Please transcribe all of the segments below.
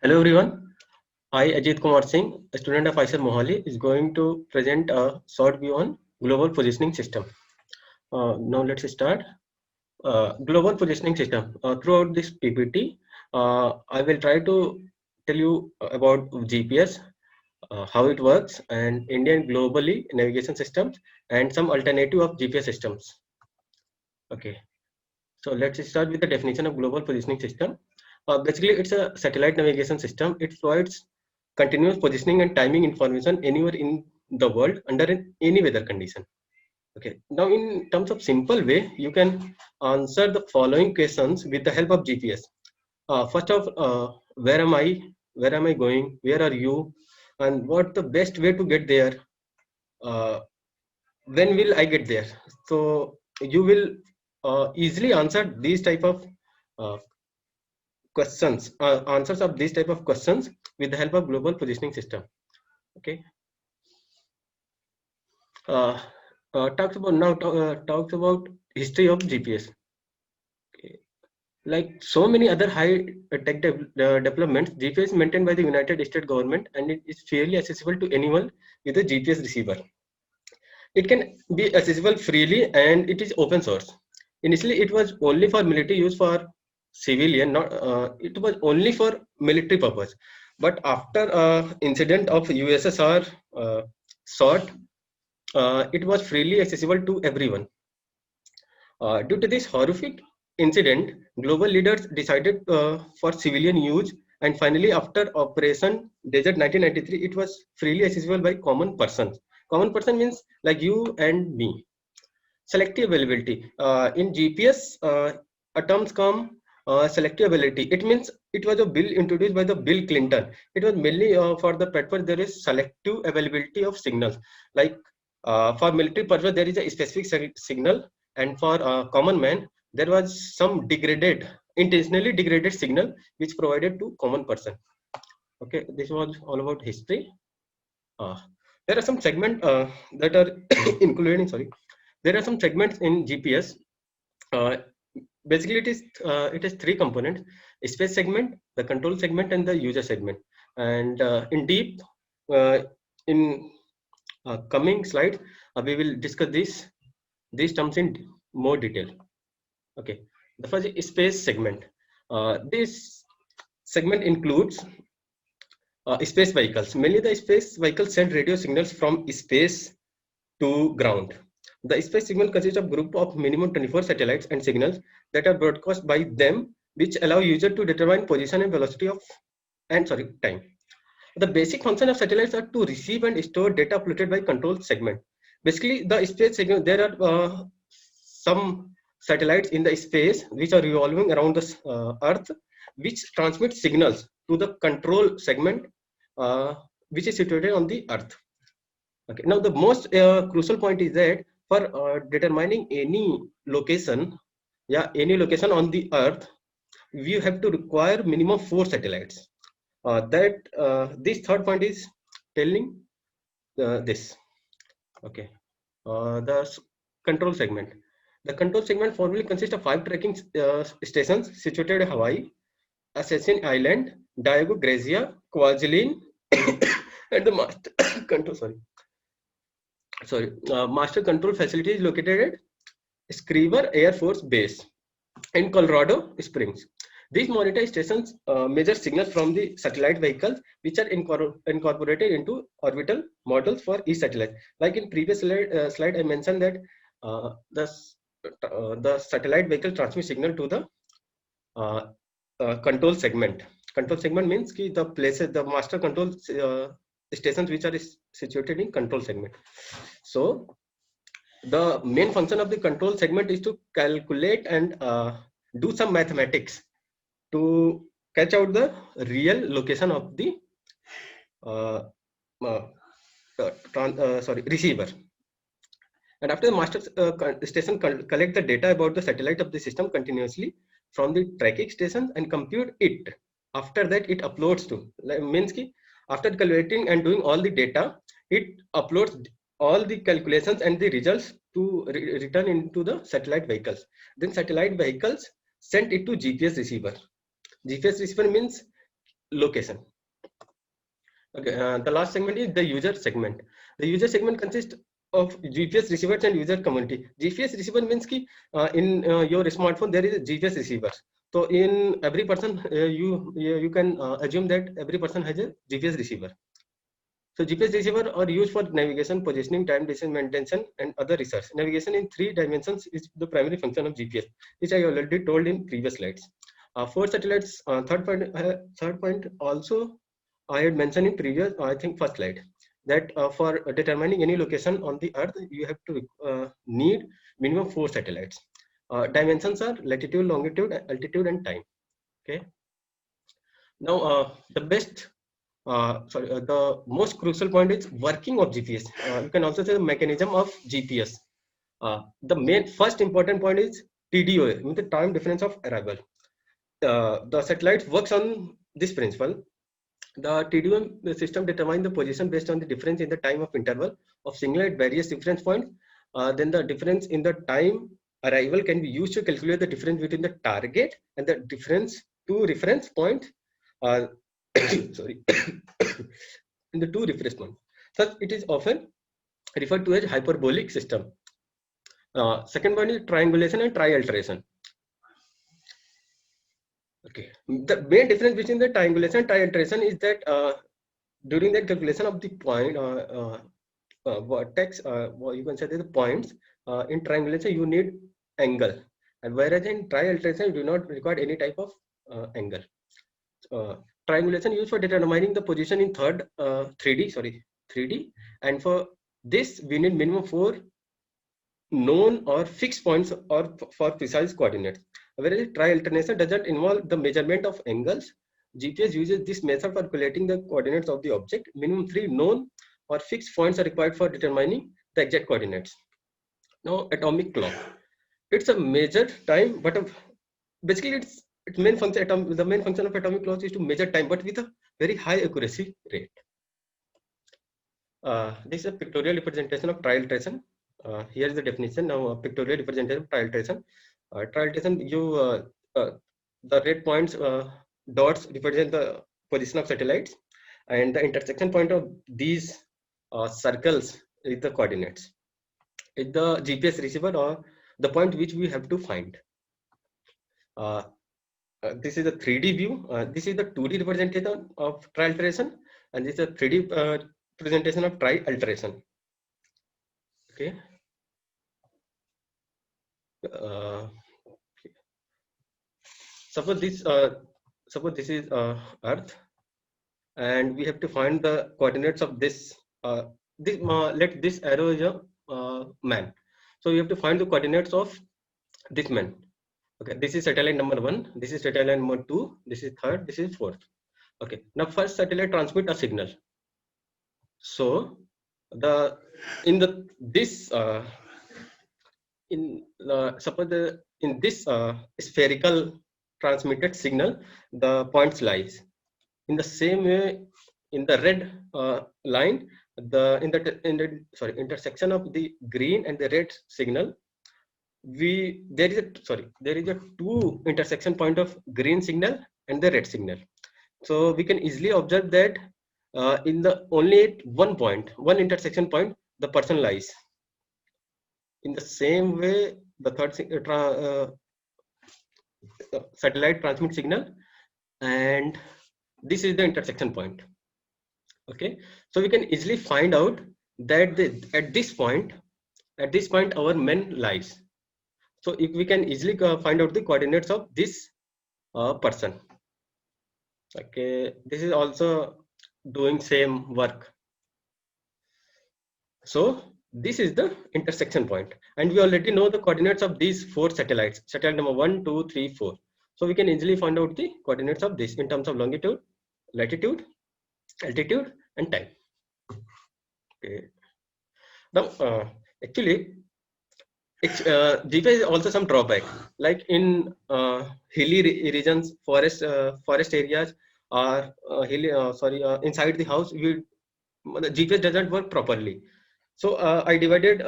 Hello everyone. I, Ajit Kumar Singh, a student of ISER Mohali, is going to present a short view on global positioning system. Now let's start. Global positioning system. Throughout this PPT, I will try to tell you about GPS, how it works, and Indian globally navigation systems, and some alternative of GPS systems. Okay. So let's start with the definition of global positioning system. Basically, it's a satellite navigation system. It provides continuous positioning and timing information anywhere in the world under any weather condition. Okay. Now, in terms of simple way, you can answer the following questions with the help of GPS. First of, where am I? Where am I going? Where are you? And what the best way to get there? Uh, when will I get there? So you will easily answer these type of uh, questions, answers of these type of questions with the help of global positioning system. Okay. uh, Talks about talks about history of GPS. Okay. Like so many other high tech developments, GPS is maintained by the United States government, and it is fairly accessible to anyone with a GPS receiver. It can be accessible freely, and it is open source. Initially, it was only for military use for civilian, not it was only for military purpose. But after incident of USSR shot, it was freely accessible to everyone. Due to this horrific incident, global leaders decided for civilian use, and finally, after Operation Desert 1993, it was freely accessible by common persons. Common person means like you and me. Selective availability. In GPS, a terms come selective availability. It means it was a bill introduced by the Bill Clinton. It was mainly for the purpose there is selective availability of signals. Like for military purpose, there is a specific signal, and for common man, there was some degraded, intentionally degraded signal which provided to common person. Okay, this was all about history. Uh, there are some segments that are included in, sorry, there are some segments in GPS. Uh, Basically, it is three components: a space segment, the control segment, and the user segment. And in deep, uh, in coming slides, we will discuss these terms in more detail. Okay, the first is space segment. This segment includes space vehicles. Mainly, the space vehicles send radio signals from space to ground. The space signal consists of group of minimum 24 satellites and signals that are broadcast by them, which allow user to determine position and velocity of time. The basic function of satellites are to receive and store data uploaded by control segment. Basically, the space signal, there are some satellites in the space which are revolving around the Earth, which transmit signals to the control segment, uh, which is situated on the Earth. Okay. Now, the most crucial point is that for determining any location, yeah, any location on the Earth, we have to require minimum 4 satellites. This third point is telling this. Okay. The control segment. The control segment formally consists of 5 tracking stations situated in Hawaii, Ascension Island, Diego Garcia, Kwajalein, and the master control. Master control facility is located at Screever Air Force Base in Colorado Springs. These monitor stations measure signals from the satellite vehicles, which are incorporated into orbital models for each satellite. Like in previous slide, I mentioned that the satellite vehicle transmits signal to the uh, control segment. Control segment means ki the places, the master control stations which are situated in control segment. So the main function of the control segment is to calculate and do some mathematics to catch out the real location of the uh, uh, receiver. And after the master station collect the data about the satellite of the system continuously from the tracking station and compute it. After that, it uploads to, like, means ki after calculating and doing all the data, it uploads all the calculations and the results to return into the satellite vehicles. Then satellite vehicles send it to GPS receiver. GPS receiver means location. Okay, the last segment is the user segment. The user segment consists of GPS receivers and user community. GPS receiver means ki in your smartphone there is a GPS receiver. So in every person, you can assume that every person has a GPS receiver. So GPS receiver are used for navigation, positioning, time decision maintenance, and other research. Navigation in 3 dimensions is the primary function of GPS, which I already told in previous slides. For satellites, third point also I had mentioned in previous, I think first slide, that for determining any location on the Earth, you have to need minimum 4 satellites. Dimensions are latitude, longitude, altitude, and time. Okay. Now, the most crucial point is working of GPS. You can also say the mechanism of GPS. The main first important point is TDOA, means the time difference of arrival. The satellite works on this principle. The TDOA system determines the position based on the difference in the time of interval of signal at various difference points. Then the difference in the time arrival can be used to calculate the difference between the target and the difference to reference point. Sorry, in the two reference points. Thus, it is often referred to as hyperbolic system. Second one is triangulation and trialteration. Okay, the main difference between the triangulation and trialteration is that during that calculation of the point vertex, you can say the points, in triangulation you need angle, and whereas in trialteration you do not require any type of angle. Triangulation used for determining the position in 3D, and for this we need minimum 4 known or fixed points or for precise coordinates. Whereas trialternation doesn't involve the measurement of angles. GPS uses this method for calculating the coordinates of the object. Minimum 3 known or fixed points are required for determining the exact coordinates. Now, atomic clock. It's a measured time, but basically its main function. The main function of atomic clock is to measure time, but with a very high accuracy rate. This is a pictorial representation of trialteration. Here is the definition. Now, a pictorial representation of trialteration. Trialteration, the red points, dots represent the position of satellites, and the intersection point of these circles is the coordinates. It's the GPS receiver or the point which we have to find. This is a 3D view. This is the 2D representation of trialteration, and this is a 3D presentation of trialteration. Okay. Suppose this is Earth, and we have to find the coordinates of this. Let this arrow is a man. So we have to find the coordinates of this man. Okay, this is satellite number 1. This is satellite number 2. This is third. This is fourth. Okay. Now first satellite transmit a signal. So suppose in this spherical transmitted signal, the points lies. In the same way, in the red line, intersection of the green and the red signal, there is a 2 intersection point of green signal and the red signal. So we can easily observe that in the only one intersection point, the person lies. In the same way, the third satellite transmit signal, and this is the intersection point. Okay, so we can easily find out that at this point our man lies. So if we can easily find out the coordinates of this person. Okay, this is also doing same work. So this is the intersection point, and we already know the coordinates of these 4 satellites, satellite number 1, 2, 3, 4. So we can easily find out the coordinates of this in terms of longitude, latitude, altitude, and time. Okay. Now, actually, GPS is also some drawback, like in hilly regions, forest areas, or inside the house, the GPS doesn't work properly. So I divided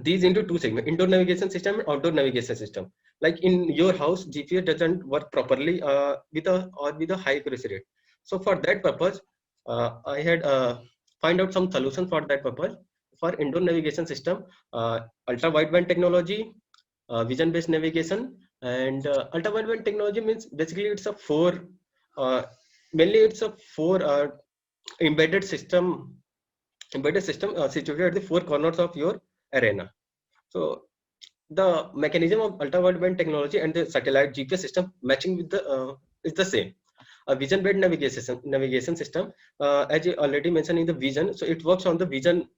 these into 2 segments: indoor navigation system and outdoor navigation system. like in your house, GPS doesn't work properly with a high accuracy rate. So for that purpose, I had find out some solution for that purpose. For indoor navigation system, ultra wideband technology, vision based navigation, and ultra wideband technology means basically it's a uh, mainly it's a four embedded system situated at the four corners of your arena. So the mechanism of ultra wideband technology and the satellite GPS system matching with the is the same. A vision based navigation system, as you already mentioned in the vision, so it works on the vision,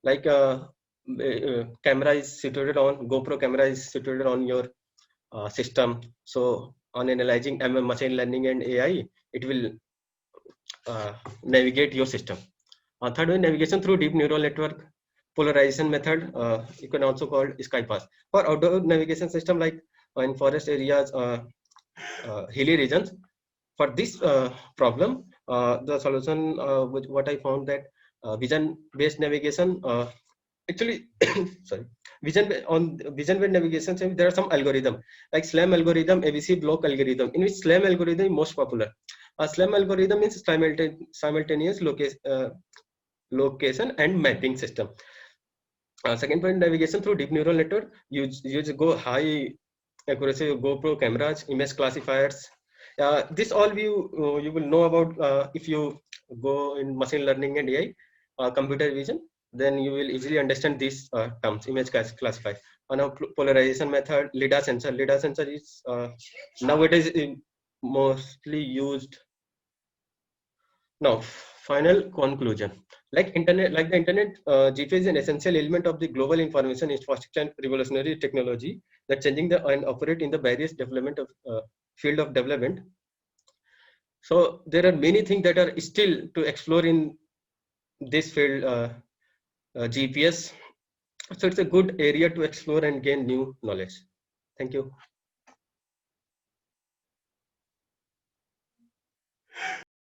like camera is situated on GoPro camera is situated on your system. So on analyzing machine learning and AI, it will navigate your system. Third one, navigation through deep neural network polarization method. You can also call SkyPass. For outdoor navigation system, like in forest areas, hilly regions. For this problem, the solution, what I found that vision-based navigation. Actually, sorry, on vision-based navigation, there are some algorithm like SLAM algorithm, ABC block algorithm. In which SLAM algorithm is most popular. SLAM algorithm is simultaneous location and mapping system. Second point, navigation through deep neural network. You go high accuracy GoPro cameras, image classifiers. This all you will know about if you go in machine learning and AI, computer vision. Then you will easily understand these terms. Image classifier. On a polarization method, LiDAR sensor. LiDAR sensor is nowadays mostly used. Now, final conclusion. Like the internet, GPS is an essential element of the global information infrastructure and revolutionary technology that changing the and operate in the various development of field of development. So there are many things that are still to explore in this field, GPS. So it's a good area to explore and gain new knowledge. Thank you.